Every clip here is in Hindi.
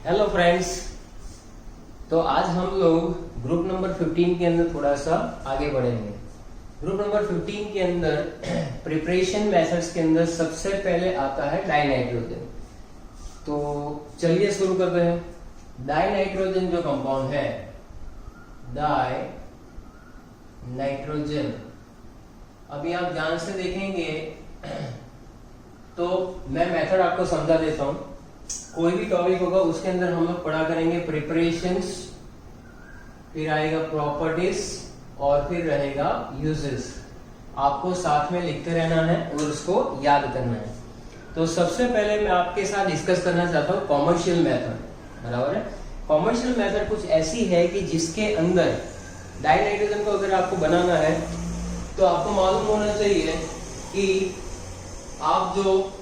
Hello friends. तो आज हम लोग ग्रुप नंबर 15 के अंदर थोड़ा सा आगे बढ़ेंगे। ग्रुप नंबर 15 के अंदर प्रिपरेशन मेथड्स के अंदर सबसे पहले आता है डाइनाइट्रोजन। तो चलिए शुरू करते हैं। डाइनाइट्रोजन जो कंपाउंड है, डाई नाइट्रोजन, अभी आप ध्यान से देखेंगे तो मैं मेथड आपको समझा देता हूं। कोई भी टॉपिक होगा उसके अंदर हम लोग पढ़ा करेंगे प्रिपरेशंस, फिर आएगा प्रॉपर्टीज और फिर रहेगा यूजेस। आपको साथ में लिखते रहना है और उसको याद करना है। तो सबसे पहले मैं आपके साथ डिस्कस करना चाहता हूँ कॉमर्शियल मेथड। बराबर है। कॉमर्शियल मेथड कुछ ऐसी है कि जिसके अंदर डाइनाइट्रोजन को अगर आपको बनाना है तो आपको मालूम होना चाहिए कि आप जो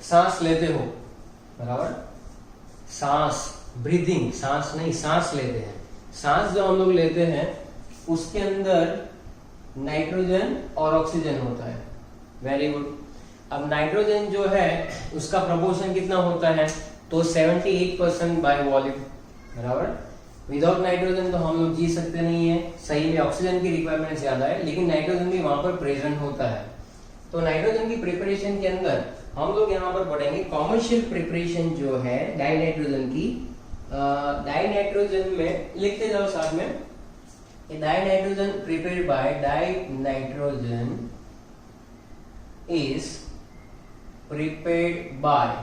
सांस लेते हो, बराबर, सांस, ब्रीदिंग, सांस नहीं, सांस लेते हैं, सांस जो हम लोग लेते हैं उसके अंदर नाइट्रोजन और ऑक्सीजन होता है। Very good. अब नाइट्रोजन जो है उसका प्रपोर्शन कितना होता है? तो 78% बाय वॉल्यूम। बराबर। विदाउट नाइट्रोजन तो हम लोग जी सकते नहीं है। सही में ऑक्सीजन की रिक्वायरमेंट ज्यादा है, लेकिन नाइट्रोजन भी वहां पर प्रेजेंट होता है। तो नाइट्रोजन की प्रिपरेशन के अंदर हम लोग यहाँ पर पढ़ेंगे कॉमर्शियल प्रिपरेशन जो है डाइनाइट्रोजन की। डाइनाइट्रोजन में लिखते जाओ साथ में, dinitrogen prepared by dinitrogen is prepared by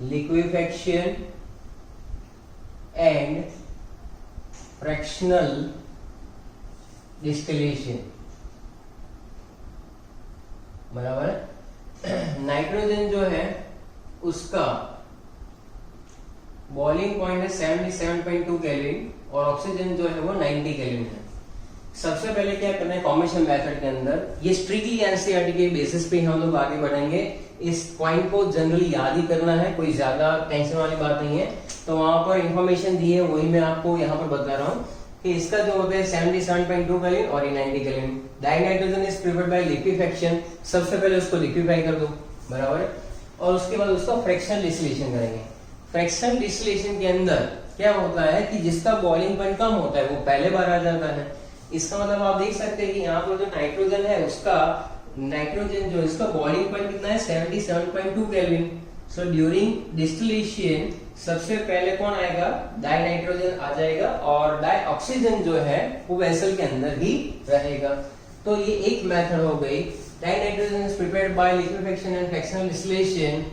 liquefaction and fractional distillation. बराबर है। नाइट्रोजन जो है उसका बॉइलिंग पॉइंट है 77.2 केल्विन और ऑक्सीजन जो है वो 90 केल्विन है। सबसे पहले क्या करना है कॉमर्शियल मेथड के अंदर, ये स्ट्रिक्टली एनसीईआरटी के बेसिस पे हम लोग आगे बढ़ेंगे। इस पॉइंट को जनरली याद ही करना है, कोई ज्यादा टेंशन वाली बात नहीं है। तो वहां पर इंफॉर्मेशन दी है वही मैं आपको यहाँ पर बता रहा हूँ कि इसका जो होता है 77.2 केल्विन और 90 kelvin. Dinitrogen is prepared by liquefaction. सबसे पहले उसको लिक्विफाई कर दो, बराबर है, और उसके बाद उसका फ्रैक्शनल डिस्टिलेशन करेंगे। फ्रैक्शनल डिस्टिलेशन के अंदर क्या होता है कि जिसका बॉइलिंग पॉइंट कम होता है वो पहले बार आ जाता है। इसका मतलब आप देख सकते हैं कि यहाँ पर जो नाइट्रोजन है उसका नाइट्रोजन जो इसका बॉइलिंग पॉइंट कितना है 77.2 केल्विन। सो ड्यूरिंग डिस्टिलेशन सबसे पहले कौन आएगा? डाइनाइट्रोजन आ जाएगा और डाइऑक्सीजन जो है वो वेसल के अंदर ही रहेगा। तो ये एक मेथड हो गई। Dinitrogen is prepared by liquefaction and fractional distillation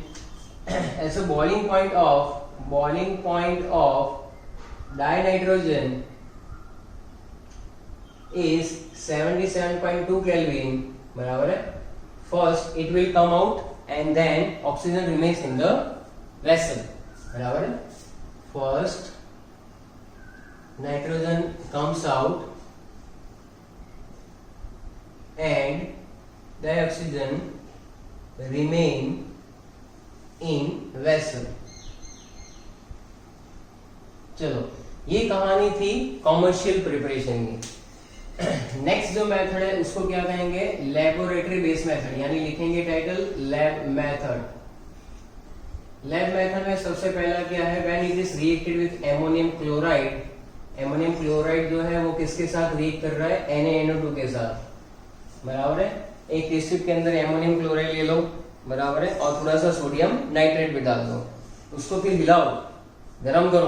as a boiling point of dinitrogen is 77.2 Kelvin. बराबर है। First it will come out and then oxygen remains in the vessel. बराबर है। First nitrogen comes out and the oxygen remain in vessel. चलो, ये कहानी थी कॉमर्शियल प्रिपरेशन की। नेक्स्ट जो मेथड है उसको क्या कहेंगे? लेबोरेटरी बेस्ड मेथड, यानी लिखेंगे title lab method. Lab method में सबसे पहला क्या है? When it is reacted with ammonium chloride. Ammonium chloride जो है वो किसके साथ रिएक्ट कर रहा है? NaNO2 के साथ। बराबर है। एक टेस्ट ट्यूब के अंदर एमोनियम क्लोराइड ले लो, बराबर है, और थोड़ा सा सोडियम नाइट्रेट भी डाल दो, उसको फिर हिलाओ, गरम करो,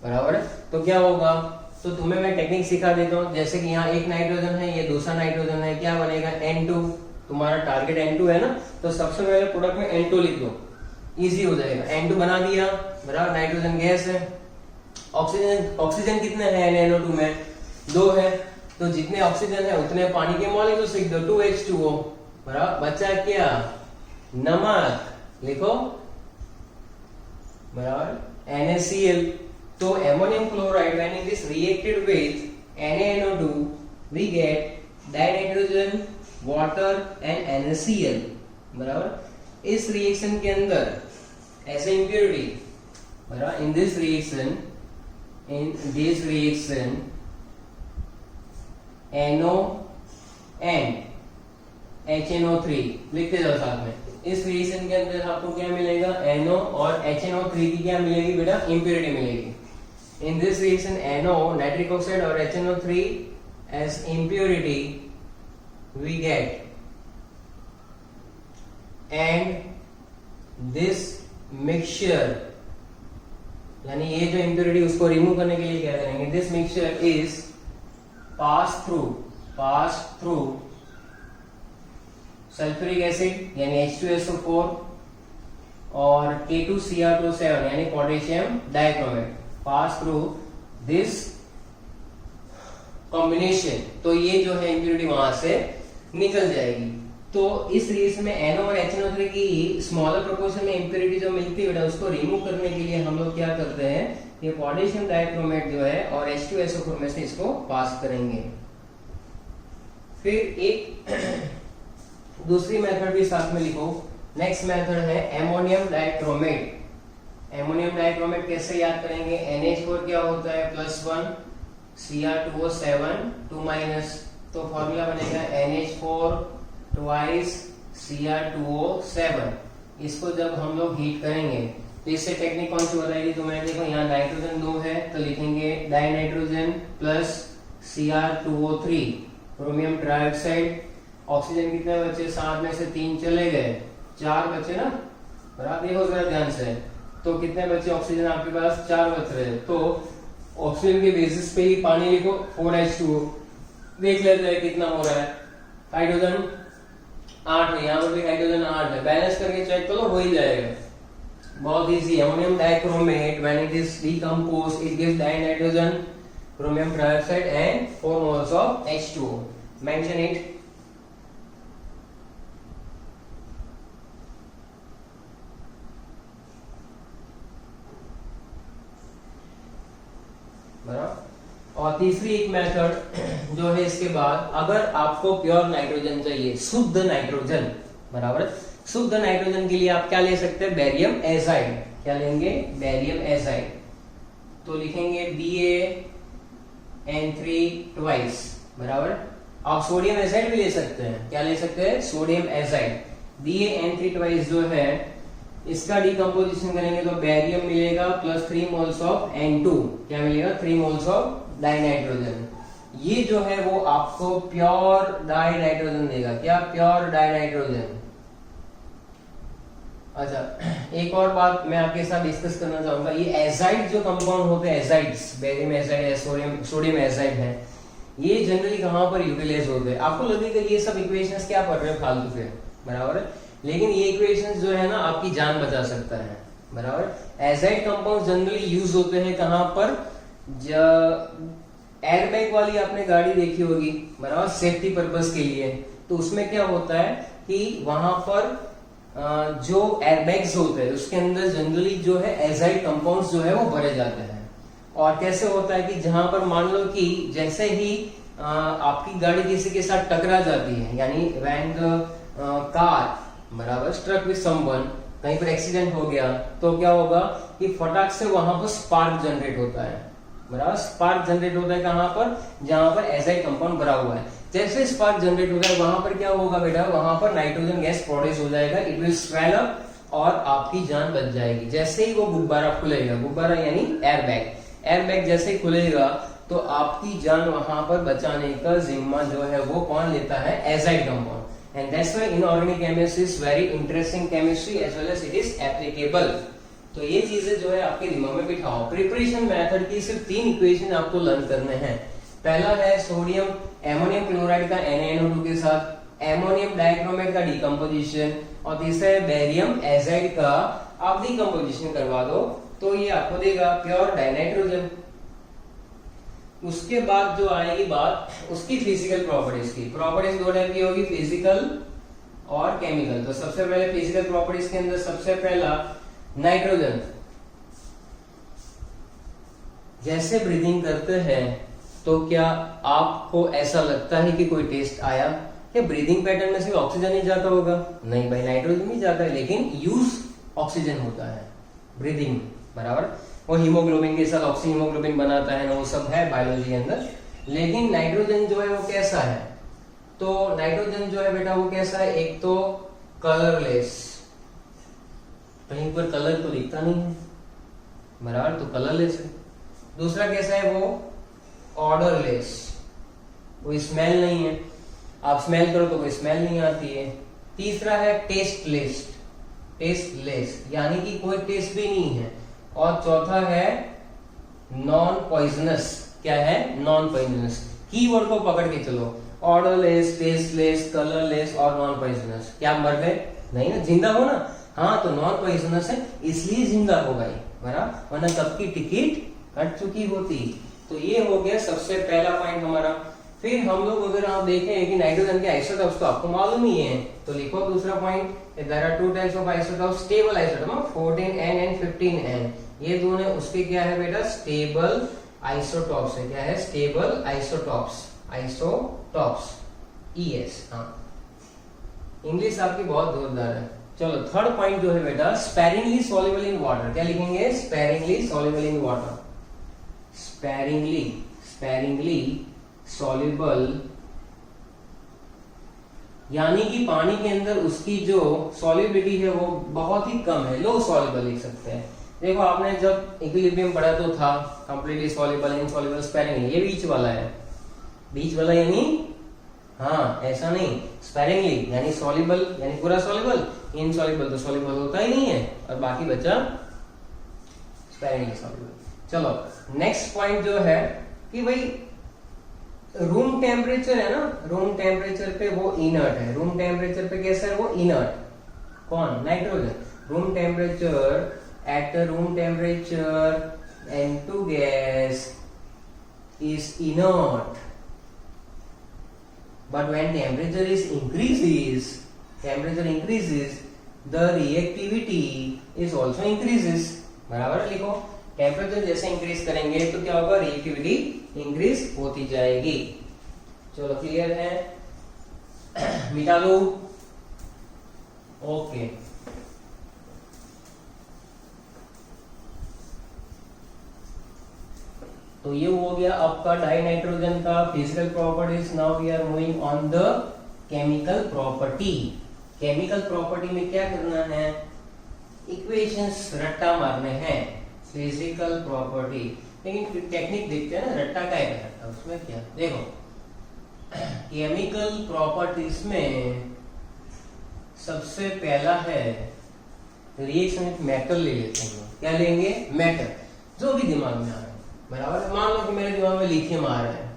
बराबर है। तो क्या होगा? तो तुम्हें मैं टेक्निक सिखा देता हूँ। जैसे कि यहाँ एक नाइट्रोजन है, ये दूसरा नाइट्रोजन है, क्या बनेगा? N2। तुम्हारा टारगेट N2 है ना, तो सबसे पहले प्रोडक्ट में N2 लिख दो, इजी हो जाएगा। N2 बना दिया, बराबर। नाइट्रोजन गैस है। ऑक्सीजन कितने हैं NaNO2 में? 2 है। तो जितने ऑक्सीजन है उतने पानी के मॉलिक्यूल्स लिख दो, 2H2O, बराबर। बचा क्या? नमक लिखो, बराबर, NaCl। तो ammonium chloride when it is reacted with NaNO2 we get dinitrogen, water and NaCl, बराबर। इस रिएक्शन के अंदर ऐसे इंप्योरिटी, बराबर, in this reaction NO and HNO3 लिखते जाओ साथ में। इस रिएक्शन के अंदर आपको क्या मिलेगा, NO और HNO3 की क्या मिलेगी बेटा, इम्प्योरिटी मिलेगी। In this reaction NO nitric oxide और HNO3 as impurity we get, and this mixture यानी ये जो impurity उसको रिमूव करने के लिए क्या करेंगे, this mixture is pass through sulphuric acid यानी H2SO4 और K2Cr7 यानी potassium dichromate, pass through this combination, तो ये जो है इम्प्योरिटी वहां से निकल जाएगी। तो इस रिएक्शन में NO और HNO3 की स्मॉलर प्रोपोर्शन में इम्प्योरिटी जो मिलती है बेटा, उसको रिमूव करने के लिए हम लोग क्या करते हैं, ये पोटेशियम डाइक्रोमेट जो है और H2SO4 में से इसको पास करेंगे। फिर एक दूसरी मेथड भी साथ में लिखो। नेक्स्ट मेथड है एमोनियम डाइक्रोमेट। एमोनियम डाइक्रोमेट कैसे याद करेंगे, NH4 क्या होता है +1 Cr2O7 2-, तो फॉर्मूला बनेगा NH4 2 Cr2O7। इसको जब हम लोग हीट करेंगे तो इससे टेक्निक कौन सी बताएगी तुम्हें, देखो यहाँ नाइट्रोजन 2 है तो लिखेंगे dinitrogen plus Cr2O3 chromium trioxide, oxygen कितने बचे, 7 में से 3 चले गए, 4 बचे ना, बराबर देखो जरा ध्यान से, तो कितने बचे ऑक्सीजन आपके पास, 4 बच रहे, तो ऑक्सीजन के बेसिस पे ही पानी लिखो 4H2O, देख लेते हैं कितना हो रहा है, हाइड्रोजन 8 है, यहाँ पर भी हाइड्रोजन 8 है, बैलेंस करके चेक करो हो ही जाएगा, बहुत easy. Ammonium dichromate when it is decomposed it gives dinitrogen chromium trioxide and 4 moles of H2O, mention it. और तीसरी एक मेथड जो है इसके बाद, अगर आपको प्योर नाइट्रोजन चाहिए, शुद्ध नाइट्रोजन, बराबर, शुद्ध नाइट्रोजन के लिए आप क्या ले सकते हैं, बेरियम एजाइड। क्या लेंगे, बेरियम एजाइड, तो लिखेंगे BaN3 ट्वाइस, बराबर। आप सोडियम एजाइड भी ले सकते हैं, क्या ले सकते हैं, सोडियम एजाइड। BaN3 ट्वाइस जो है इसका डिकम्पोजिशन करेंगे तो बेरियम मिलेगा +3 moles of N2, क्या मिलेगा, 3 moles of डाइनाइट्रोजन। ये जो है वो आपको प्योर डाइनाइट्रोजन देगा, क्या, प्योर डाइनाइट्रोजन। अच्छा, एक और बात मैं आपके साथ डिस्कस करना चाहूंगा, ये एजाइड जो कंपाउंड होते हैं, एजाइड्स, बेरियम एजाइड है, सोडियम एजाइड है, ये जनरली कहां पर यूटिलाइज होते हैं। आपको लगेगा ये सब इक्वेशंस क्या पढ़ रहे हैं फालतू के, बराबर, लेकिन ये इक्वेशंस जो है ना आपकी जान बचा सकता है, बराबर। एजाइड कंपाउंड जनरली यूज होते हैं कहां पर, एयरबैग वाली आपने गाड़ी देखी होगी, बराबर, सेफ्टी पर्पस के लिए, तो उसमें क्या होता है कि वहां पर जो एयरबैग्स होते हैं उसके अंदर जनरली जो है एजाइड कंपाउंड्स जो है वो भरे जाते हैं। और कैसे होता है कि जहां पर मान लो कि जैसे ही आपकी गाड़ी किसी के साथ टकरा जाती है, यानी व्हेन द कार, बराबर, स्ट्रक विद समवन, कहीं पर एक्सीडेंट हो गया, तो क्या होगा कि फटाक से वहां पर स्पार्क जनरेट होता है, बराबर। स्पार्क जनरेट होता है कहां पर, जहां पर एजाइड कंपाउंड भरा हुआ है। जैसे स्पार्क जनरेट होता है वहां पर क्या होगा बेटा, वहां पर नाइट्रोजन गैस प्रोड्यूस हो जाएगा, इट विल स्वेल अप और आपकी जान बच जाएगी। जैसे ही वो गुब्बारा खुलेगा, गुब्बारा यानी एयरबैग, एयरबैग जैसे ही खुलेगा तो आपकी जान वहां पर बचाने का जिम्मा जो है वो कौन लेता है, azide compound. And that's why inorganic chemistry is very interesting chemistry as well as it is applicable. तो ये चीजें जो है आपके दिमाग में बिठाओ। प्रिपरेशन मेथड की सिर्फ 3 इक्वेशन आपको लर्न करने हैं। पहला है सोडियम एमोनियम क्लोराइड का NaNO2 के साथ एमोनियम डाइक्रोमेट का डिकम्पोजिशन, और तीसरा है बेरियम एजाइड का आप डिकम्पोजिशन करवा दो तो ये आपको देगा प्योर डाइनाइट्रोजन। उसके बाद जो आएगी बात उसकी फिजिकल प्रॉपर्टीज की। प्रॉपर्टीज 2 टाइप की होगी, फिजिकल और केमिकल। तो सबसे पहले फिजिकल प्रॉपर्टीज के अंदर सबसे पहला नाइट्रोजन, जैसे ब्रीदिंग करते हैं तो क्या आपको ऐसा लगता है कि कोई टेस्ट आया, क्या ब्रीदिंग पैटर्न में सिर्फ ऑक्सीजन ही जाता होगा, नहीं भाई, नाइट्रोजन भी जाता है, लेकिन यूज ऑक्सीजन होता है ब्रीदिंग, बराबर। वो हीमोग्लोबिन के साथ ऑक्सी हीमोग्लोबिन बनाता है ना, वो सब है बायोलॉजी के अंदर। लेकिन नाइट्रोजन जो है वो कैसा है, तो नाइट्रोजन जो है बेटा वो कैसा है, एक तो कलरलेस, कहीं पर कलर तो दिखता नहीं है बराबर, तो कलरलेस है। दूसरा कैसा है वो ऑर्डरलेस, वो स्मेल नहीं है, आप स्मेल करो तो कोई स्मेल नहीं आती है। तीसरा है टेस्टलेस, टेस्टलेस यानी कि कोई टेस्ट भी नहीं है। और चौथा है नॉन पॉइजनस, क्या है नॉन पॉइजनस। कीवर्ड को पकड़ के चलो, ऑर्डरलेस, टेस्टलेस, कलरलेस और नॉन पॉइजनस। क्या आप मर गए? नहीं ना, जिंदा हो ना। हाँ तो नॉन पॉइजनस है इसलिए जिंदा हो गई बराबर, वरना कब की टिकट कट चुकी होती। तो ये हो गया सबसे पहला पॉइंट हमारा। फिर हम लोग अगर आप देखें कि नाइट्रोजन के आइसोटॉप्स तो आपको मालूम ही है, तो लिखो दूसरा point, there are two types of isotopes, stable isotope 14N and 15N। ये दोनों उसके क्या है बेटा, स्टेबल आइसोटॉप्स है। क्या है? Stable isotopes, isotopes ES। हाँ इंग्लिश आपकी बहुत जोरदार है। चलो थर्ड पॉइंट जो है बेटा, स्पेरिंगली सॉल्युबल इन वाटर। क्या लिखेंगे? Sparingly soluble in water, sparingly, sparingly soluble यानी कि पानी के अंदर उसकी जो सॉल्युबिलिटी है वो बहुत ही कम है, लो सॉल्युबल लिख सकते हैं। देखो आपने जब इक्विलिब्रियम पढ़ा तो था कंप्लीटली सॉल्युबल, इनसॉल्युबल, स्पेरिंगली। ये बीच वाला है, बीच वाला यानी हाँ ऐसा नहीं, स्पेरिंगली यानी सॉल्युबल यानी पूरा सॉल्युबल, इनसॉल्युबल तो सॉल्युबल होता ही नहीं है, और बाकी बचा स्पेरिंगली सॉल्युबल। चलो नेक्स्ट पॉइंट जो है कि भाई रूम टेम्परेचर है ना, रूम टेम्परेचर पे वो इनर्ट है। रूम टेम्परेचर पे कैसा है वो? इनर्ट। कौन? Nitrogen. Room temperature, at room temperature N2 gas is inert, but when temperature increases, the reactivity is also increases। बराबर लिखो, टेम्परेचर जैसे इंक्रीज करेंगे तो क्या होगा? रिएक्टिविटी इंक्रीज होती जाएगी। चलो क्लियर है? मिटा दो। ओके तो ये हो गया आपका डाई नाइट्रोजन का physical properties. Now we are moving on the chemical property. Chemical property में क्या करना है? इक्वेशंस रट्टा मारने हैं। फिजिकल प्रॉपर्टी, लेकिन टेक्निक देखते हैं ना, रट्टा का है रट्टा, उसमें क्या देखो, केमिकल प्रॉपर्टीज में सबसे पहला है रिएक्शन विथ मेटल। ले लेते हैं, क्या लेंगे? मेटल, जो भी दिमाग में आ रहा है बराबर। मान लो कि मेरे दिमाग में लिथियम आ रहा है,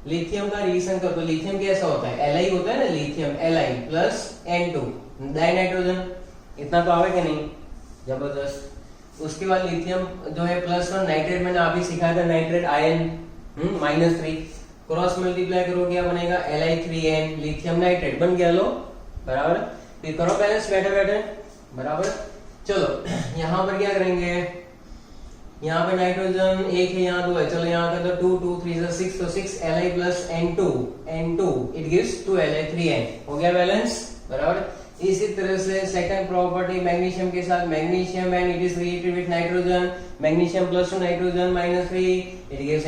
लिथियम का रिएक्शन कर, तो लिथियम कैसा होता है? Li होता है ना, lithium Li plus N2 die nitrogen. इतना तो आवे कि नहीं? जबरदस्त। उसके बाद लिथियम जो है +1 नाइट्रेट, मैंने अभी सिखाया था नाइट्रेट आयन -3, क्रॉस मल्टीप्लाई करो क्या बनेगा? Li3N, लिथियम नाइट्रेट बन गया। लो बराबर, फिर करो बैलेंस बैठे बैठे बराबर। चलो यहाँ पर क्या करेंगे? यहाँ पे नाइट्रोजन 1 है, यहाँ 2 है, चलो यहाँ का तो 2 2 3 6, तो 6 Li plus N2 it gives 2 Li3N। हो गया बैलेंस बराबर। इसी तरह से सेकंड प्रॉपर्टी मैग्नीशियम के साथ, magnesium and it is reacted with nitrogen, magnesium +2 nitrogen -3 it gives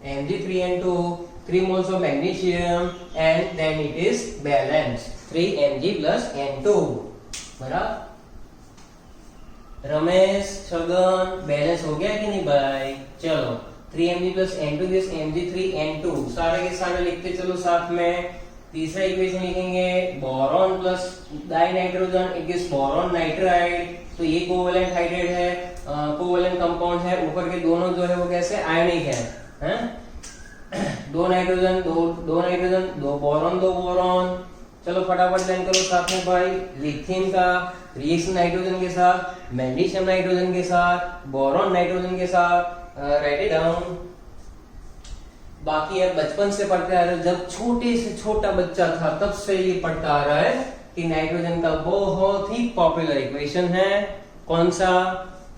Mg3N2 3 moles of magnesium and then it is balanced 3 Mg plus N2 बराबर। रमेश छगन बैलेंस हो गया कि नहीं भाई? चलो 3 Mg plus N2 gives Mg3N2, सारे के सारे लिखते चलो साथ में। तीसरा इक्वेशन लिखेंगे, boron plus die nitrogen it gives boron nitride. तो ये कोवेलेंट हाइड्रेट है, कोवेलेंट कंपाउंड है। ऊपर के दोनों जो है वो कैसे? आयनिक है, दो नाइट्रोजन दो नाइट्रोजन, 2 बोरॉन 2 बोरॉन। चलो फटाफट लाइन करो साथ में भाई। लिथियम का रिएक्शन नाइट्रोजन के साथ, मैग्नीशियम नाइट्रोजन के साथ, बोरॉन नाइट्रोजन के साथ, राइट इट डाउन। बाकी अब बचपन से पढ़ते आ रहे, जब छोटे से छोटा बच्चा था तब से ये पढ़ता आ रहा है कि नाइट्रोजन का बहुत ही पॉपुलर इक्वेशन है कौन सा?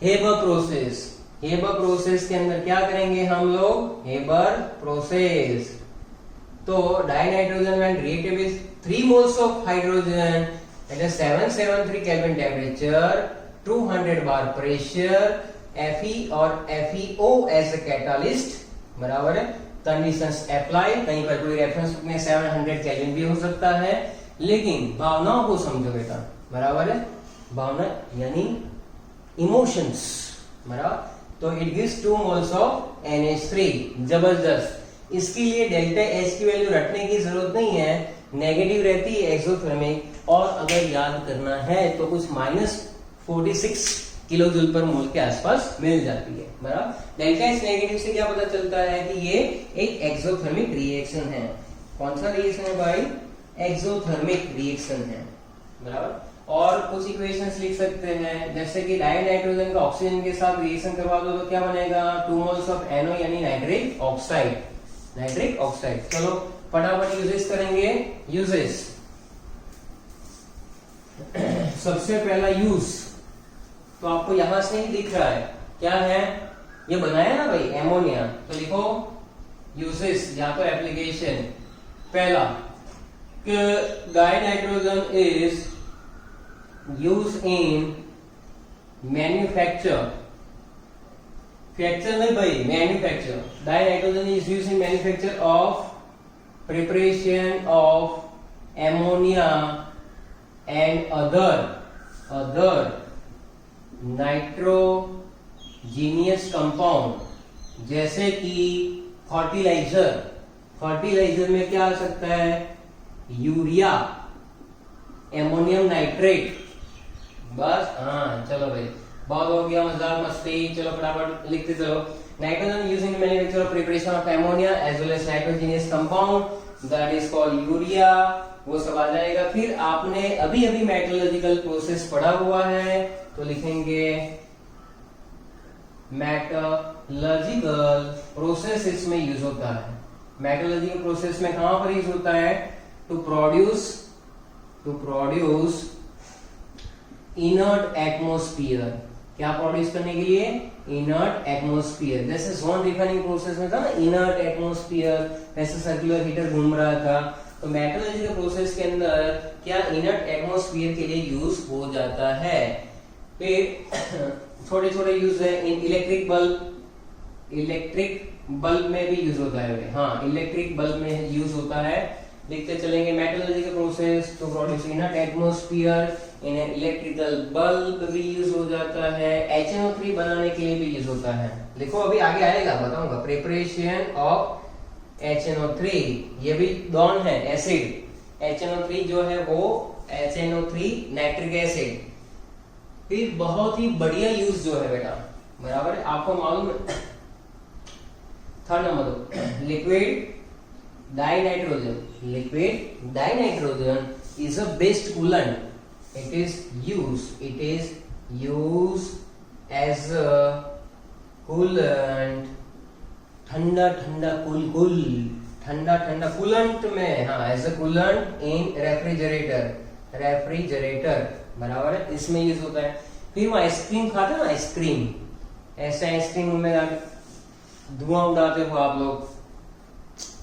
Haber process. हेबर प्रोसेस के अंदर क्या करेंगे हम लोग? Haber process. तो dinitrogen when reacted with 3 moles of hydrogen at a 773 Kelvin temperature, 200 bar pressure, Fe और FeO as a catalyst बराबर है। कंडीशंस अप्लाई, कहीं पर कोई रेफरेंस में 700 केल्विन भी हो सकता है, लेकिन भावनाओं को समझो बेटा। बराबर है, भावना यानी इमोशंस, बराबर। तो it gives 2 moles of NH3, जबरदस्त। इसके लिए डेल्टा H की वैल्यू रटने की जरूरत नहीं है, नेगेटिव रहती है एक्सोथर्मिक, और अगर याद करना है तो कुछ -46 किलो जूल पर मोल के आसपास मिल जाती है, बराबर। डेल्टा H नेगेटिव से क्या पता चलता है कि ये एक एक्सोथर्मिक रिएक्शन है। कौन सा रिएक्शन है भाई? एक्सोथर्मिक रिएक्शन है, बराबर। और कुछ इक्वेशंस लिख सकते हैं, जैसे कि डाइनाइट्रोजन का ऑक्सीजन के साथ रिएक्शन करवा दो तो क्या बनेगा? 2 मोल्स ऑफ NO यानी नाइट्रिक ऑक्साइड, नाइट्रिक ऑक्साइड। चलो फटाफट यूजेस करेंगे। यूजेस, सबसे पहला यूज तो आपको यहां से ही दिख रहा है, क्या है? ये बनाया ना भाई एमोनिया, तो लिखो यूजेस या तो एप्लीकेशन। पहला, dinitrogen is use in manufacture, fracture नहीं भाई, manufacture. Dinitrogen is use in manufacture of preparation of ammonia and other nitrogenous compound, जैसे कि फर्टिलाइजर। फर्टिलाइजर में क्या आ सकता है? Urea, ammonium nitrate. बस, हाँ चलो भाई, बहुत हो गया मजाक मस्ती, चलो फटाफट लिखते चलो। Nitrogen used in manufacture of preparation of ammonia as well as nitrogenous compound that is called urea, वो सब आ जाएगा। फिर आपने अभी अभी मेटलर्जिकल प्रोसेस पढ़ा हुआ है, तो लिखेंगे मेटलर्जिकल प्रोसेस इसमें यूज होता है। मेटलर्जिकल प्रोसेस में कहां पर यूज होता है? To produce inert atmosphere. क्या प्रोड्यूस करने के लिए? Inert atmosphere. जैसे जोन रिफाइनिंग प्रोसेस में था ना इनर्ट एटमोस्फियर, वैसे सर्कुलर हीटर घूम रहा था। तो मेटलर्जिकल प्रोसेस के अंदर क्या इनर्ट एटमोस्फियर के लिए यूज हो जाता है। फिर छोटे छोटे यूज है इन इलेक्ट्रिक बल्ब में भी यूज होता है। हाँ, इलेक्ट्रिक बल्ब में यूज होता है। लिखते चलेंगे metallurgical process to produce inert atmosphere in electrical bulb भी यूज हो जाता है। HNO3 बनाने के लिए भी यूज होता है। देखो अभी आगे आएगा, बताऊंगा। प्रिपरेशन ऑफ HNO3, ये भी डॉन है एसिड। HNO3 जो है वो HNO3 नाइट्रिक एसिड। फिर बहुत ही बढ़िया यूज जो है बेटा, बराबर है, आपको मालूम है। थर्ड नंबर दो, liquid dinitrogen. Liquid dinitrogen is a best coolant. It is used as a coolant, ठंडा कूलेंट में, हाँ, as a coolant in refrigerator, बराबर है, इसमें यूज होता है। फिर वो आइसक्रीम खाते हैं ना, आइसक्रीम, ऐसे आइसक्रीम में धुआं उड़ाते हो आप लोग,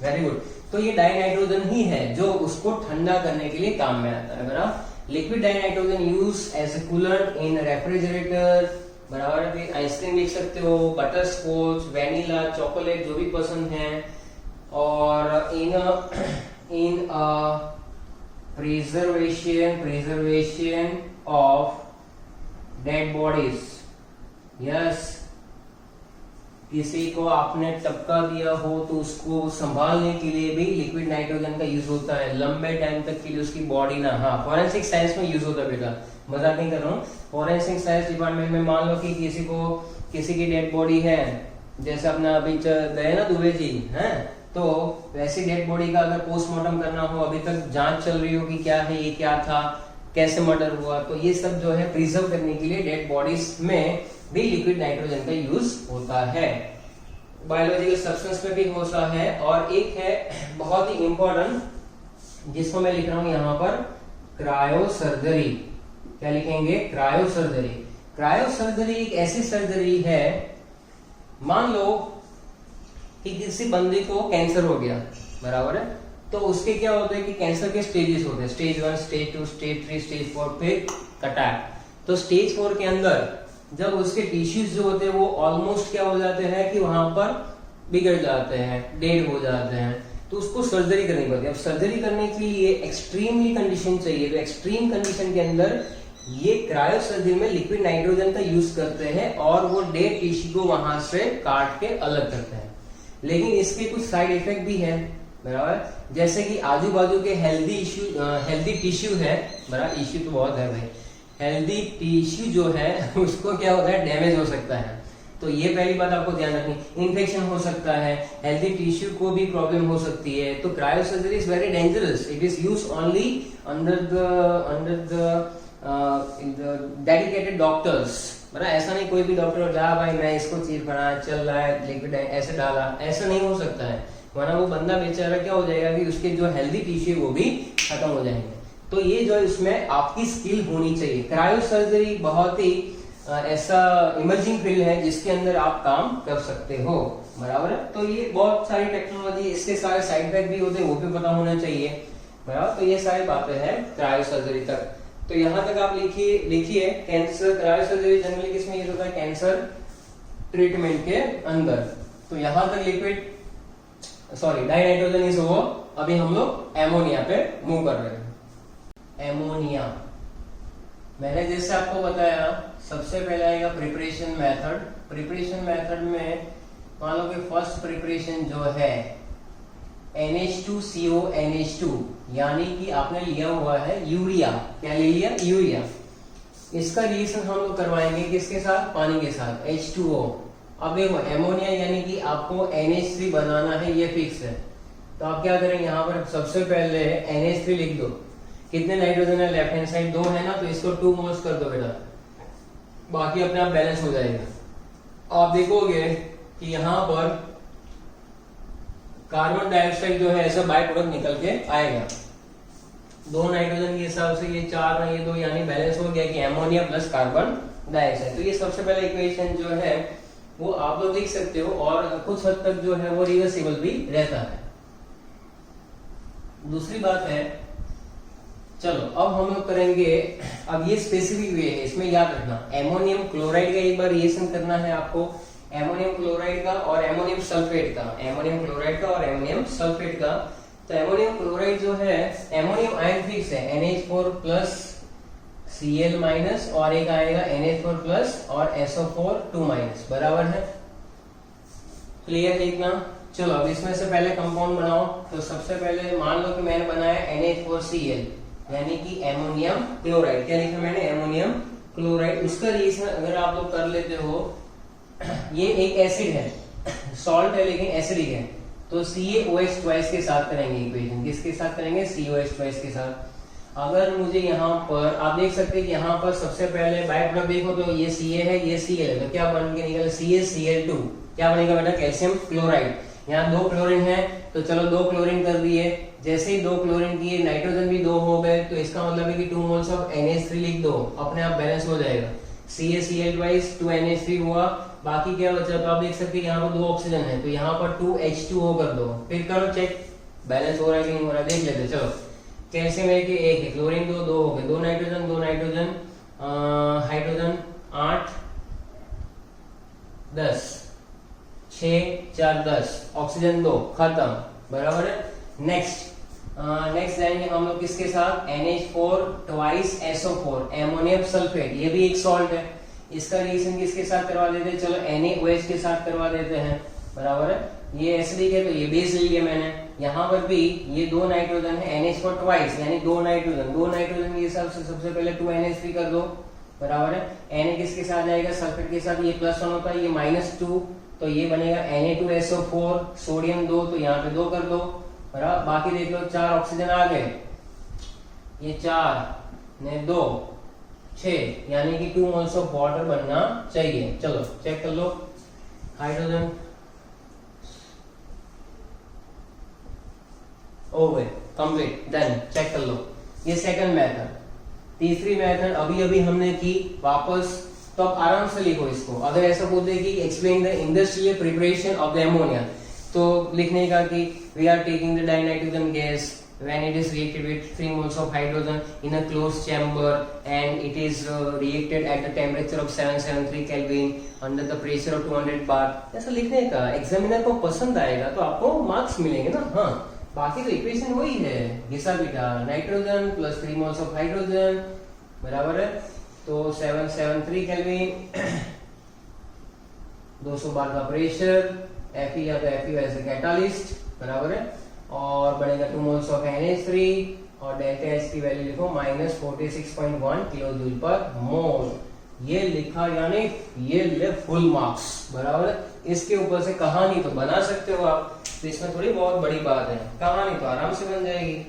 वेरी गुड। तो ये डाइनाइट्रोजन ही है जो उसको ठंडा करने के लिए काम में आता है, बराबर। Liquid dinitrogen use as a coolant in refrigerator, बराबर है। फिर आइसक्रीम लिख सकते हो, बटर स्कॉच, वेनिला, चॉकलेट, जो भी पसंद है। और in preservation of dead bodies. Yes, किसी को आपने टपका दिया हो तो उसको संभालने के लिए भी लिक्विड नाइट्रोजन का यूज होता है, लंबे टाइम तक के लिए उसकी बॉडी ना। हाँ, फॉरेंसिक साइंस में यूज होता है बेटा, मजाक नहीं कर रहा हूँ। फॉरेंसिक साइंस डिपार्टमेंट में मान लो कि किसी की डेड बॉडी है, जैसे अपना अभी गए ना दुबे जी हैं, तो वैसी डेड बॉडी का अगर पोस्टमार्टम करना हो, अभी तक जांच चल रही हो कि क्या है, ये क्या था, कैसे मर्डर हुआ, तो ये सब जो है प्रिजर्व करने के लिए डेड बॉडीज में भी लिक्विड नाइट्रोजन का यूज होता है। बायोलॉजिकल सब्सटेंस में भी होता है। और एक है बहुत ही इंपॉर्टेंट, जिसको मैं लिख रहा हूं यहां पर, क्रायोसर्जरी। क्या लिखेंगे? क्रायोसर्जरी। क्रायोसर्जरी एक ऐसी सर्जरी है, मान लो कि किसी बंदे को कैंसर हो गया, बराबर है, तो उसके क्या होता है कि कैंसर के स्टेजेस होते हैं, स्टेज 1, स्टेज 2, स्टेज 3, स्टेज 4, फिर अटैक। तो स्टेज 4 के अंदर जब उसके टिश्यूज जो होते हैं वो ऑलमोस्ट क्या हो जाते हैं कि वहां पर बिगड़ जाते हैं, डेड हो जाते हैं, तो उसको सर्जरी करनी पड़ती है। अब सर्जरी करने के लिए एक्सट्रीमली कंडीशन चाहिए, तो एक्सट्रीम कंडीशन के अंदर ये क्रायो सर्जरी में लिक्विड नाइट्रोजन का यूज करते हैं और वो डेड टिश्यू को वहां से काट के अलग करते हैं। लेकिन इसके कुछ साइड इफेक्ट भी है, बराबर। जैसे कि आजू बाजू के हेल्दी टिश्यू है, बराबर, इश्यू तो बहुत है भाई, हेल्दी टिश्यू जो है उसको क्या होता है, डैमेज हो सकता है। तो ये पहली बात आपको ध्यान रखनी, इन्फेक्शन हो सकता है, हेल्दी टिश्यू को भी प्रॉब्लम हो सकती है। तो cryo surgery is very dangerous, it is use only under the dedicated doctors, बराबर। ऐसा नहीं कोई भी डॉक्टर जा भाई मैं इसको चीर पड़ा, चल रहा है लिक्विड ऐसे डाला, ऐसा नहीं हो सकता है, वरना वो बंदा बेचारा क्या हो जाएगा कि उसके जो हेल्दी टिश्यू वो भी खत्म हो जाएंगे। तो ये जो इसमें आपकी स्किल होनी चाहिए। क्रायो सर्जरी बहुत ही ऐसा इमर्जिंग फील्ड है जिसके अंदर आप काम कर सकते हो, बराबर है। तो ये बहुत सारी टेक्नोलॉजी, इसके सारे साइड इफेक्ट भी होते हैं, वो भी पता होना चाहिए, बराबर। तो ये सारी बातें हैं क्रायो सर्जरी तक। तो यहाँ तक आप लिखिए कैंसर, क्रायो सर्जरी जनरली किसमें यूज होता है, कैंसर ट्रीटमेंट के अंदर। तो यहाँ तक लिक्विड डाइनाइट्रोजन इज वो। अभी हम लोग एमोनिया पे मूव कर रहे हैं। एमोनिया मैंने जैसे आपको बताया, सबसे पहले आएगा प्रिपरेशन मेथड। प्रिपरेशन मेथड में मान लो कि फर्स्ट प्रिपरेशन जो है NH2CO NH2, यानी कि आपने लिया हुआ है यूरिया। क्या ले लिया, यूरिया। इसका रिएक्शन हम लोग करवाएंगे किसके साथ, पानी के साथ, H2O। अब देखो एमोनिया यानी कि आपको NH3 बनाना है, ये फिक्स है। तो आप क्या करें, यहाँ पर सबसे पहले NH3 लिख दो। कितने नाइट्रोजन है, लेफ्ट हैंड साइड 2 है ना, तो इसको 2 मोल्स कर दो बेटा, बाकी अपने आप बैलेंस हो जाएगा। आप देखोगे कि यहाँ पर कार्बन डाइऑक्साइड जो है ऐसा बाय प्रोडक्ट निकल के आएगा। 2 नाइट्रोजन के हिसाब से ये 4 है, ये 2, यानी बैलेंस हो गया कि एमोनिया प्लस कार्बन डाइऑक्साइड। तो ये सबसे पहले इक्वेशन जो है वो आप लोग लिख सकते हो, और कुछ हद तक जो है वो रिवर्सिबल भी रहता है। दूसरी बात है, चलो अब हम लोग करेंगे, अब ये स्पेसिफिक वे है, इसमें याद रखना एमोनियम क्लोराइड का एक बार रिएक्शन करना है आपको, एमोनियम क्लोराइड का और एमोनियम सल्फेट का, एमोनियम क्लोराइड का और एमोनियम सल्फेट का। तो एमोनियम क्लोराइड जो है, एमोनियम आयन फिक्स है, NH4 प्लस Cl माइनस, और एक आएगा NH4 प्लस और SO4 2 माइनस, बराबर है, क्लियर है इतना। चलो अब इसमें से पहले कंपाउंड बनाओ। तो सबसे पहले मान लो कि मैंने बनाया NH4Cl, यानी कि एमोनियम क्लोराइड। क्या लिखा मैंने, एमोनियम क्लोराइड। उसका रिएक्शन अगर आप लोग कर लेते हो, ये एक एसिड है, सॉल्ट है लेकिन एसिडिक है, तो CaOH ट्वाइस के साथ करेंगे इक्वेशन। किसके साथ करेंगे, CaOH ट्वाइस के साथ। अगर मुझे यहाँ पर आप देख सकते हैं कि यहाँ पर सबसे पहले बाय प्रोडक्ट देखो तो ये Ca है, ये Cl है, तो क्या बन के निकल, CaCl2, क्या बनेगा बेटा, कैल्शियम क्लोराइड। यहाँ 2 क्लोरीन है, तो चलो 2 क्लोरीन कर दिए। जैसे ही 2 क्लोरीन किए, नाइट्रोजन भी 2 हो गए, तो इसका मतलब है कि 2 मोल्स ऑफ NH3 लिख दो, अपने आप बैलेंस हो जाएगा। CaCl ट्वाइस 2 NH3 हुआ, बाकी क्या बचा, तो आप देख सकते हैं यहाँ पर 2 ऑक्सीजन है, तो यहाँ पर 2 H2O कर दो, फिर करो चेक बैलेंस हो रहा है कि नहीं हो रहा है, देख लेते। चलो कैल्शियम है कि 1 है, क्लोरीन 2 हो गए, 2 नाइट्रोजन हाइड्रोजन 8 10 6 4 10, ऑक्सीजन 2, खत्म, बराबर है। नेक्स्ट जाएंगे हम लोग किसके साथ, NH4 twice SO4, ammonium sulphate, ये भी एक सॉल्ट है। इसका रिएक्शन किसके साथ करवा देते हैं, चलो NaOH के साथ करवा देते हैं, बराबर है। ये एसिडिक है तो ये बेस ले लिया मैंने। यहाँ पर भी ये 2 नाइट्रोजन है, NH4 ट्वाइस यानी 2 नाइट्रोजन के हिसाब से सबसे पहले 2 NH3 कर दो, बराबर है। Na किसके साथ जाएगा, सल्फेट के साथ, ये +1 होता है, ये -2, तो ये बनेगा Na2SO4, सोडियम 2, तो यहाँ पे 2 कर दो, बराबर। बाकी देख लो 4 ऑक्सीजन आ गए, ये 4 ने 2 6, यानी कि 2 मोल्स ऑफ वाटर बनना चाहिए। चलो चेक कर लो, हाइड्रोजन हो गए, कंप्लीट, डन, चेक कर लो। ये सेकंड मेथड। तीसरी मेथड अभी हमने की, वापस तो अब आराम से लिखो इसको। अगर ऐसा बोलते कि explain the industrial preparation of the ammonia, तो लिखने का कि we are taking the dinitrogen gas when it is reacted with 3 moles of hydrogen in a closed chamber and it is reacted at the temperature of 773 Kelvin under the pressure of 200 bar। ऐसा लिखने का एग्जामिनर को पसंद आएगा तो आपको मार्क्स मिलेंगे ना। हाँ, बाकी तो इक्वेशन वही है, घिसा पीटा, nitrogen plus 3 moles of hydrogen बराबर है। तो 773 केल्विन 200 बार का प्रेशर, Fe या तो Fe एज ए कैटालिस्ट, बराबर है। और बनेगा 2 मोल्स ऑफ NH3 और डेल्टा H की वैल्यू लिखो -46.1 किलो जूल पर मोल। ये लिखा यानी ये ले फुल मार्क्स, बराबर है। इसके ऊपर से कहानी तो बना सकते हो आप, तो इसमें थोड़ी बहुत बड़ी बात है, कहानी तो आराम से बन जाएगी।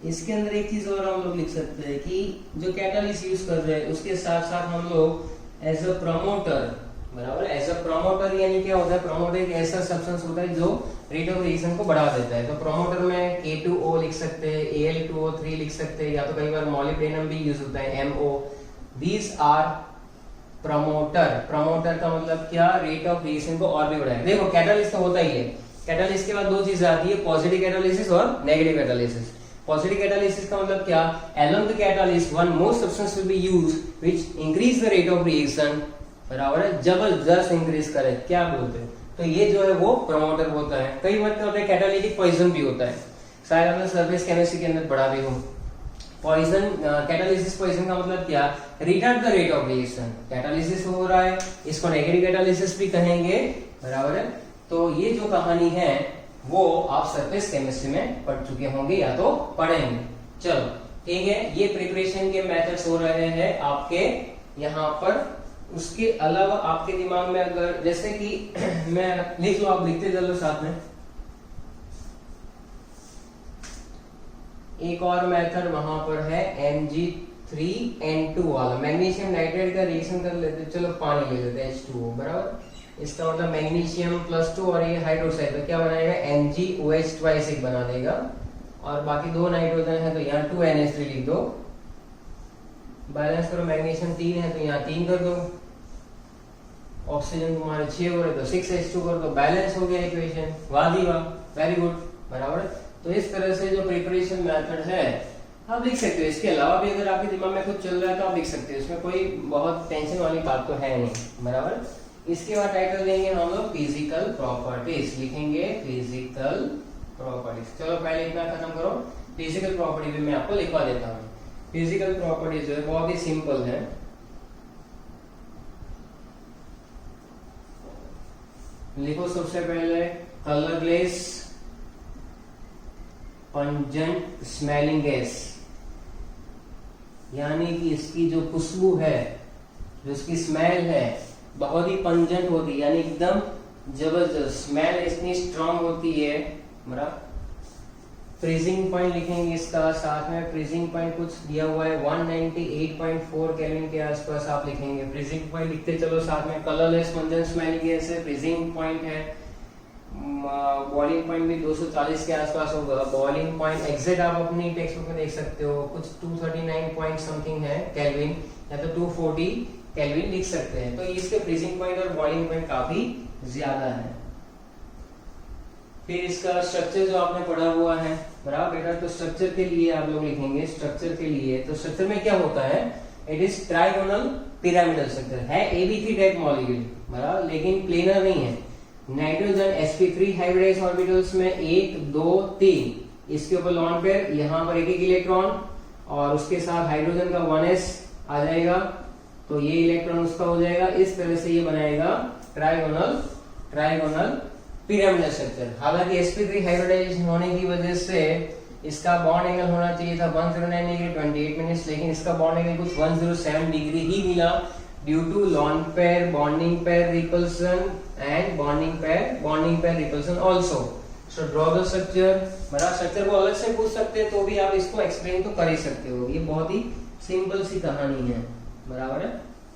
इसके अंदर एक चीज और हम लोग लिख सकते हैं कि जो कैटालिस्ट यूज कर रहे हैं उसके साथ साथ हम लोग एज अ प्रमोटर, बराबर, एज अ प्रमोटर यानी क्या होता है, प्रमोटर एक ऐसा सब्सटेंस होता है जो रेट ऑफ रिएक्शन को बढ़ा देता है। तो प्रमोटर में K2O लिख सकते हैं, Al2O3 लिख सकते हैं, या तो कई बार मॉलिब्डेनम भी यूज होता है, MO। These are promoter. Promoter का मतलब क्या, रेट ऑफ रिएक्शन को और भी बढ़ाएगा। देखो कैटालिस्ट तो होता ही है, कैटालिस्ट के बाद दो चीजें आती है, पॉजिटिव कैटालिसिस और नेगेटिव कैटालिसिस। पॉजिटिव कैटालिसिस का मतलब क्या, along the catalyst one more substance will be used which increase the rate of reaction, बराबर है, जबरदस्त इंक्रीज करे, क्या बोलते हैं। तो ये जो है वो प्रमोटर होता है। कई बार क्या होता है, कैटालिटिक पॉइजन भी होता है, शायद आपने सर्फेस केमिस्ट्री के अंदर पढ़ा भी हो। पॉइजन, कैटालिसिस पॉइजन का मतलब क्या, retard the rate of reaction. Catalysis हो रहा है, इसको नेगेटिव कैटालिसिस भी कहेंगे, बराबर है। तो ये जो कहानी है वो आप सरफेस केमिस्ट्री में पढ़ चुके होंगे या तो पढ़ेंगे। चलो ठीक है, ये प्रिपरेशन के मेथड्स हो रहे हैं आपके यहाँ पर। उसके अलावा आपके दिमाग में अगर जैसे कि मैं लिख लो, आप लिखते चलो साथ में। एक और मेथड वहां पर है Mg3N2 वाला, मैग्नीशियम नाइट्रेट का रिएक्शन कर लेते, चलो पानी ले लेते हैं H2O, बराबर। इसका मतलब मैग्नीशियम +2 और ये हाइड्रोक्साइड, तो क्या बनाएगा, MgOH ट्वाइस एक बना देगा, और बाकी दो नाइट्रोजन है तो यहाँ 2NH3 लिख दो। बैलेंस करो, मैग्नीशियम 3 है तो यहाँ 3 कर दो, ऑक्सीजन तुम्हारे 6 हो रहे तो 6H2 कर दो, बैलेंस हो गया इक्वेशन, वाह दी वाह, वेरी गुड, बराबर। तो इस तरह से जो प्रिपरेशन मेथड है आप लिख सकते हो। इसके अलावा भी अगर आपके दिमाग में कुछ चल रहा है तो आप लिख सकते हो, इसमें कोई बहुत टेंशन वाली बात तो है नहीं, बराबर। इसके बाद टाइटल देंगे हम लोग फिजिकल प्रॉपर्टीज, लिखेंगे फिजिकल प्रॉपर्टीज। चलो पहले इतना खत्म करो, फिजिकल प्रॉपर्टी भी मैं आपको लिखवा देता हूँ। फिजिकल प्रॉपर्टीज जो है बहुत ही सिंपल है। लिखो सबसे पहले, कलरलेस पंजेंट स्मेलिंग गैस, यानी कि इसकी जो खुशबू है, जो इसकी स्मेल है बहुत ही पंजेंट होती है, यानी एकदम जबरदस्त स्मेल इतनी स्ट्रांग होती है, बराबर। फ्रीजिंग पॉइंट लिखेंगे इसका, साथ में फ्रीजिंग पॉइंट कुछ दिया हुआ है 198.4 केल्विन के आसपास आप लिखेंगे। फ्रीजिंग पॉइंट लिखते चलो साथ में। कलरलेस पंजेंट स्मेलिंग गैस है, फ्रीजिंग पॉइंट है, बॉइलिंग पॉइंट भी 240 के आसपास होगा। बॉइलिंग पॉइंट एग्जैक्ट आप अपनी टेक्स्ट बुक में देख सकते हो, कुछ 239 पॉइंट समथिंग है केल्विन, या तो 240 केल्विन लिख सकते हैं। तो इसके फ्रीजिंग पॉइंट और बॉइलिंग पॉइंट काफी ज्यादा है। फिर इसका स्ट्रक्चर जो आपने पढ़ा हुआ है, बराबर बेटा, तो स्ट्रक्चर के लिए आप लोग लिखेंगे, स्ट्रक्चर के लिए तो स्ट्रक्चर में क्या होता है, it is trigonal pyramidal structure है, ABC टाइप मॉलिक्यूल, बराबर, लेकिन प्लेनर नहीं है। नाइट्रोजन sp3 हाइब्रिडाइज ऑर्बिटल्स में 1 2 3, इसके ऊपर लॉन पेयर, यहाँ पर एक इलेक्ट्रॉन, और उसके साथ हाइड्रोजन का 1s आ जाएगा, तो ये इलेक्ट्रॉन उसका हो जाएगा। इस तरह से ये बनाएगा ट्राइगोनल पिरामिडल स्ट्रक्चर। हालांकि sp3 हाइब्रिडाइजेशन होने की वजह से इसका बॉन्ड एंगल होना चाहिए था 109 डिग्री 28 मिनट्स, लेकिन इसका बॉन्ड एंगल कुछ 107 डिग्री ही मिला, due to lone pair bonding pair repulsion and bonding pair repulsion also. So draw the structure, बड़ा स्ट्रक्चर को अलग से पूछ सकते हैं तो भी आप इसको एक्सप्लेन तो कर ही सकते हो, ये बहुत ही सिंपल सी कहानी है, बराबर है।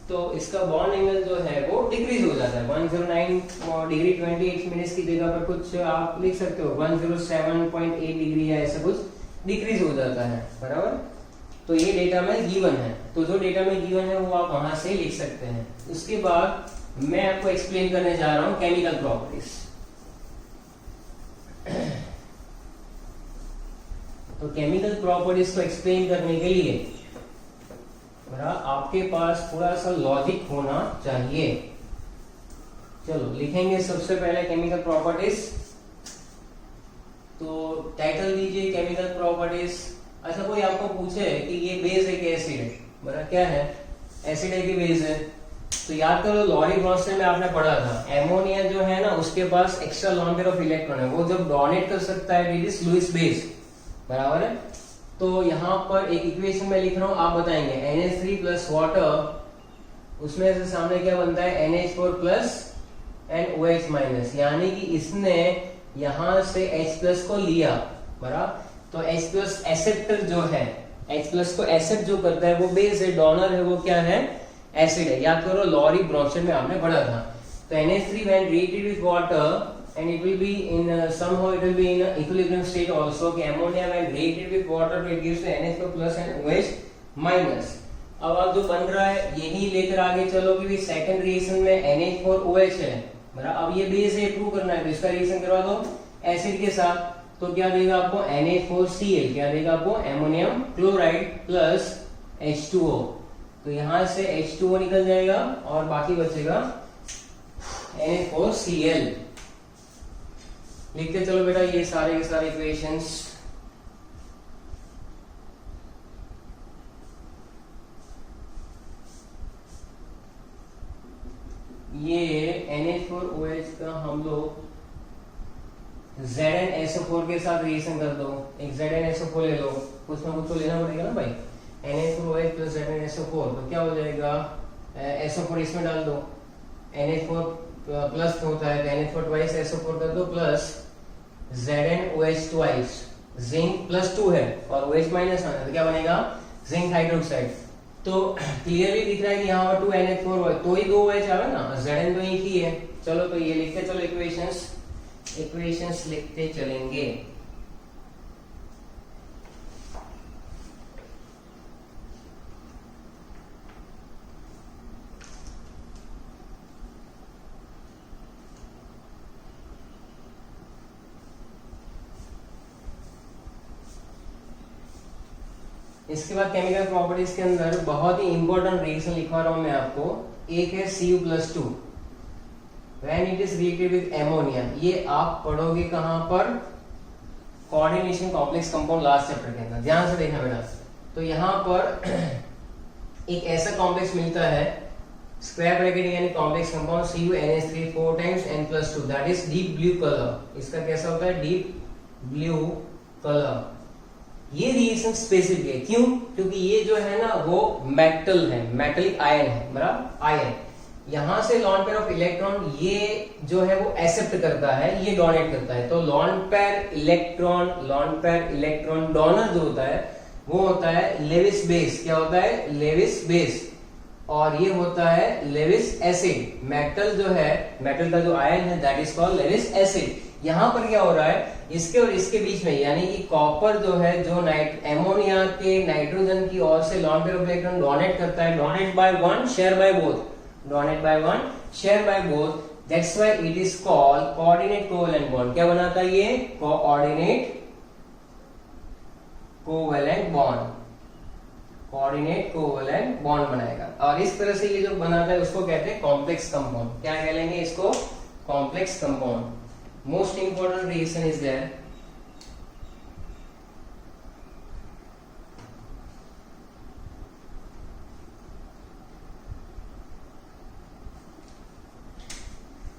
तो इसका बॉन्ड एंगल जो है वो डिक्रीज हो जाता है 109 डिग्री 28 मिनट्स की जगह पर कुछ आप लिख सकते हो 107.8 डिग्री या ऐसा कुछ डिक्रीज हो जाता है, बराबर। तो ये डेटा में गिवन है, तो जो डेटा में गिवन है वो आप वहां से लिख सकते हैं। उसके बाद मैं आपको एक्सप्लेन करने जा रहा हूं केमिकल प्रॉपर्टीज। तो केमिकल प्रॉपर्टीज को एक्सप्लेन करने के लिए आपके पास थोड़ा सा लॉजिक होना चाहिए। चलो लिखेंगे सबसे पहले केमिकल प्रॉपर्टीज। तो टाइटल दीजिए केमिकल प्रॉपर्टीज। अच्छा कोई आपको पूछे कि ये बेस है कि एसिड है, बराबर क्या है, एसिड है कि बेस है, तो याद करो लॉरी ब्रॉन्स्टेड में आपने पढ़ा था एमोनिया जो है ना उसके पास extra lone pair of electron है, वो जब डोनेट कर सकता है विद दिस लुईस बेस, बराबर है। तो यहाँ पर एक इक्वेशन में लिख रहा हूँ, आप बताएंगे NH3 प्लस वाटर, उसमें से सामने क्या बनता है NH4 plus and OH minus, यानी कि इसने यहां से H प्लस को लिया, बराबर। तो H प्लस एक्सेप्टर जो है, H प्लस को एक्सेप्ट जो करता है वो बेस है, डोनर है वो क्या है, एसिड है। याद करो लॉरी ब्रॉन्स्टेड में आपने पढ़ा था। तो NH3 when reacted with water and it will be in somehow it will be in equilibrium state also, कि ammonia when reacted with water it gives to NH4 plus and OH minus। अब आप जो बन रहा है यही लेकर आगे चलो कि सेकंड रिएक्शन में NH4OH है, बराबर। अब ये बेस है, प्रूव करना है, तो इसका रिएक्शन करवा दो एसिड के साथ, तो क्या देगा आपको NH4Cl, क्या देगा आपको एमोनियम क्लोराइड प्लस H2O। तो यहां से H2O निकल जाएगा और बाकी बचेगा NH4Cl। लिखते चलो बेटा ये सारे के सारे इक्वेशंस। ये NH4OH का हम लोग ZnSO4 के साथ रिएक्शन कर दो, एक ZnSO4 ले लो, कुछ ना कुछ तो लेना पड़ेगा ना भाई, NH4OH प्लस ZnSO4, तो क्या हो जाएगा SO4 इसमें डाल दो, NH4 प्लस होता है तो NH4 ट्वाइस SO4 कर दो plus ZnOH twice, zinc plus 2 है और OH माइनस आना, तो क्या बनेगा जिंक हाइड्रोक्साइड। तो क्लियरली दिख रहा है कि यहाँ पर 2NH4 तो ही 2 OH आवे ना, Zn तो एक ही है। चलो तो ये लिखते चलो इक्वेशंस लिखते चलेंगे। इसके बाद केमिकल प्रॉपर्टीज के अंदर बहुत ही इंपॉर्टेंट रिएक्शन लिखवा रहा हूं मैं आपको, एक है Cu+2 when it is reacted with ammonia. ये आप पढ़ोगे कहां पर, coordination complex compound last chapter के अंदर, ध्यान से देखना बेटा। तो यहां पर एक ऐसा कॉम्प्लेक्स मिलता है स्क्वायर ब्रैकेट यानी complex compound CuNH3 4 times N+2 that is deep blue colour. इसका कैसा होता है, डीप ब्लू कलर। ये रिएक्शन स्पेसिफिक है, क्यों, क्योंकि ये जो है ना वो मेटल है, मेटलिक आयन है, बराबर आयन। यहां से लॉन पेयर ऑफ इलेक्ट्रॉन ये जो है वो एक्सेप्ट करता है, ये डोनेट करता है। तो लॉन पेयर इलेक्ट्रॉन डोनर जो होता है वो होता है लेविस बेस। क्या होता है, लेविस बेस। और ये होता है लेविस एसिड। मेटल जो है, मेटल का जो आयन है that is called Lewis acid. यहाँ पर क्या हो रहा है, इसके और इसके बीच में, यानी कि कॉपर जो है जो एमोनिया के नाइट्रोजन की ओर से lawn pair of electron donate करता है, donate by one share by both, donate by one share by both, that's why it is called coordinate covalent bond. क्या बनाता है ये, coordinate covalent bond, coordinate covalent bond बनाएगा। और इस तरह से ये जो बनाता है उसको कहते हैं कॉम्प्लेक्स कंपाउंड। क्या कह लेंगे इसको, complex compound. Most important reason is there,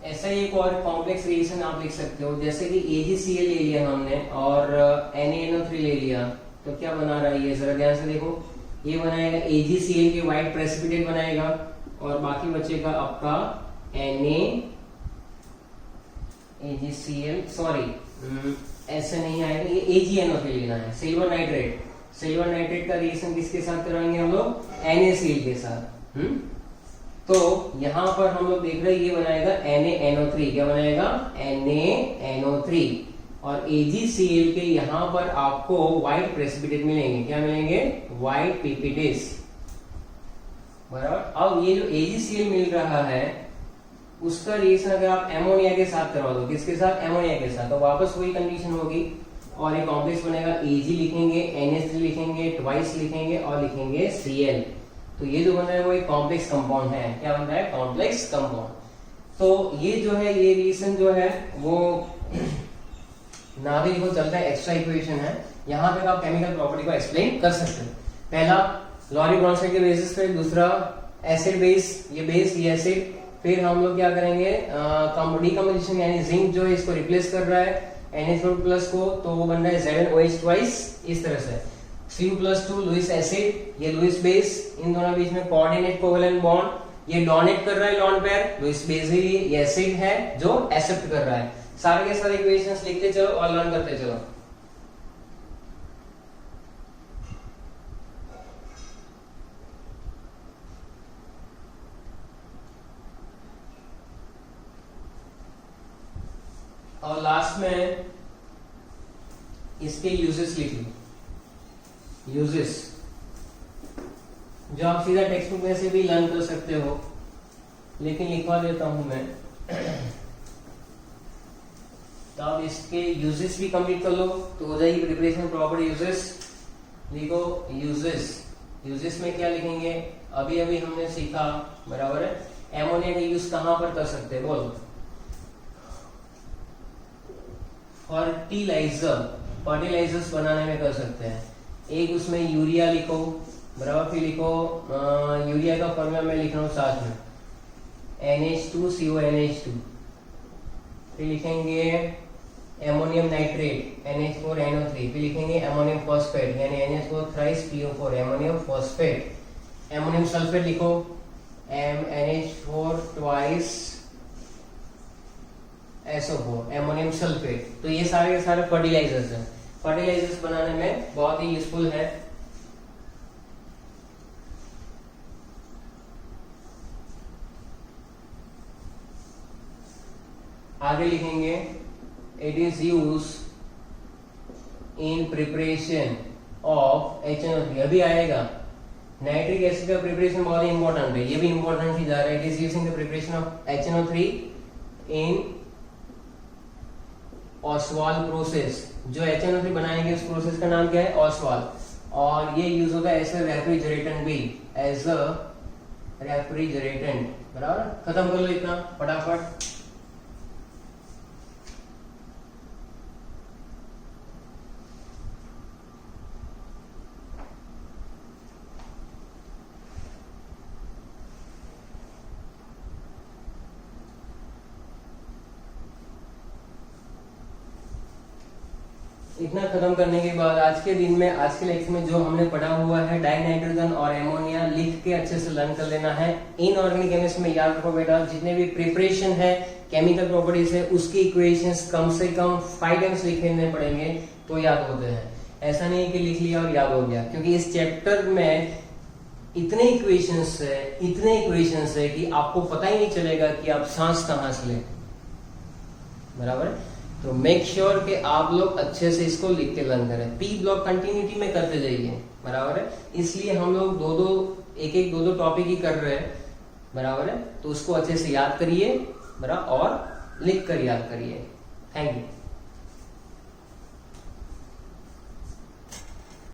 ऐसा ही एक और कॉम्प्लेक्स रिएक्शन आप लिख सकते हो, जैसे कि AgCl ले लिया हमने और NaNO3 ले लिया, तो क्या बना रहा है ये, जरा ध्यान से देखो। ये बनाएगा AgCl के व्हाइट प्रेसिपिटेट बनाएगा और बाकी बचेगा आपका AgCl, सॉरी ऐसे नहीं आएगा, ये AgNO3 लेना है, सिल्वर नाइट्रेट। सिल्वर नाइट्रेट का रिएक्शन किसके साथ कराएंगे हम लोग, NaCl के साथ। तो यहां पर हम लोग देख रहे हैं ये बनाएगा NaNO3। क्या बनाएगा, NaNO3। और AgCl के यहां पर आपको व्हाइट प्रेसिपिटेट मिलेंगे। क्या मिलेंगे, व्हाइट पीपीटेस, बराबर। अब ये जो AgCl मिल रहा है उसका रिएक्शन अगर आप एमोनिया के साथ करवा दो, किसके साथ, एमोनिया के साथ, तो वापस वही कंडीशन होगी और ये कॉम्प्लेक्स बनेगा। Ag लिखेंगे, NH3 लिखेंगे, ट्वाइस लिखेंगे और लिखेंगे Cl। तो ये जो बन रहा है वो एक कॉम्प्लेक्स कंपाउंड है। क्या बन रहा है, कॉम्प्लेक्स कंपाउंड। तो ये जो है, ये रिएक्शन जो है वो ना भी लिखो चलता है, एक्स्ट्रा इक्वेशन है, यहाँ पे आप केमिकल प्रॉपर्टी को एक्सप्लेन कर सकते हैं। पहला लॉरी ब्रॉन्स्टाइड के बेसिस पे, दूसरा एसिड बेस, ये बेस ये एसिड, फिर हम लोग क्या करेंगे डीकम्पोजिशन यानी जिंक जो है इसको रिप्लेस कर रहा है NH4+ को, तो वो बन रहा है ZnOH ट्वाइस, इस तरह से Cu+2 लुईस एसिड, ये लुईस बेस, इन दोनों बीच में कोऑर्डिनेट कोवेलेंट बॉन्ड, ये डोनेट कर रहा है लॉन पेयर, लुईस बेस ही ये एसिड है जो एक्सेप्ट कर रहा है। सारे के सारे इक्वेशंस लिखते चलो और लर्न करते चलो। और लास्ट में इसके यूजेस लिख लो, यूजेस जो आप सीधा टेक्स्ट बुक में से भी लर्न कर सकते हो, लेकिन लिखवा देता हूं मैं। तो आप इसके यूजेस भी कंप्लीट कर लो तो हो जाएगी प्रिपरेशन प्रॉपर यूजेस। लिखो यूजेस, यूजेस में क्या लिखेंगे, अभी अभी हमने सीखा, बराबर है, एमोनिया का यूज कहां पर कर सकते हैं, बोलो। फर्टिलाइजर्स बनाने में कर सकते हैं। एक उसमें यूरिया लिखो, बराबर, फिर लिखो यूरिया का फॉर्मूला मैं लिख रहा हूं साथ में NH2CONH2, फिर लिखेंगे एमोनियम नाइट्रेट NH4NO3, फिर लिखेंगे एमोनियम फॉस्फेट यानी NH4 thrice PO4 ammonium phosphate, ammonium sulphate लिखो NH4 twice SO4 ammonium sulphate. तो ये सारे के सारे फर्टिलाइजर्स हैं, फर्टिलाइजर्स बनाने में बहुत ही यूजफुल है। आगे लिखेंगे it is use in preparation of HNO3, अभी आएगा नाइट्रिक एसिड का प्रिपरेशन बहुत ही इंपॉर्टेंट है, ये भी इंपॉर्टेंट ही जा रहा है। It is use in the preparation of HNO3 in Ostwald process, जो HNO3 बनाएंगे उस प्रोसेस का नाम क्या है, ऑस्वाल, और ये यूज होता है एज अ रेफ्रिजरेटेंट भी, एज अ रेफ्रिजरेटेंट, बराबर। खत्म कर लो इतना फटाफट। इतना खत्म करने के बाद आज के दिन में, आज के लेक्चर में जो हमने पढ़ा हुआ है डाइनाइट्रोजन और एमोनिया, लिख के अच्छे से लर्न कर लेना है। इनऑर्गेनिक केमिस्ट्री में याद रखो बेटा, जितने भी प्रिपरेशन है, केमिकल प्रॉपर्टीज है, उसकी इक्वेशंस कम से कम 5 टाइम्स लिखने पड़ेंगे तो याद होते हैं। ऐसा नहीं कि लिख लिया और याद हो गया, क्योंकि इस चैप्टर में इतने इक्वेशंस है कि आपको पता ही नहीं चलेगा कि आप सांस कहां से लें, बराबर है। तो मेक श्योर कि आप लोग अच्छे से इसको लिख के लर्न करें। पी ब्लॉक कंटिन्यूटी में करते जाइए, बराबर है। इसलिए हम लोग एक दो टॉपिक ही कर रहे हैं, बराबर है। तो उसको अच्छे से याद करिए, बराबर, और लिख कर याद करिए। Thank you.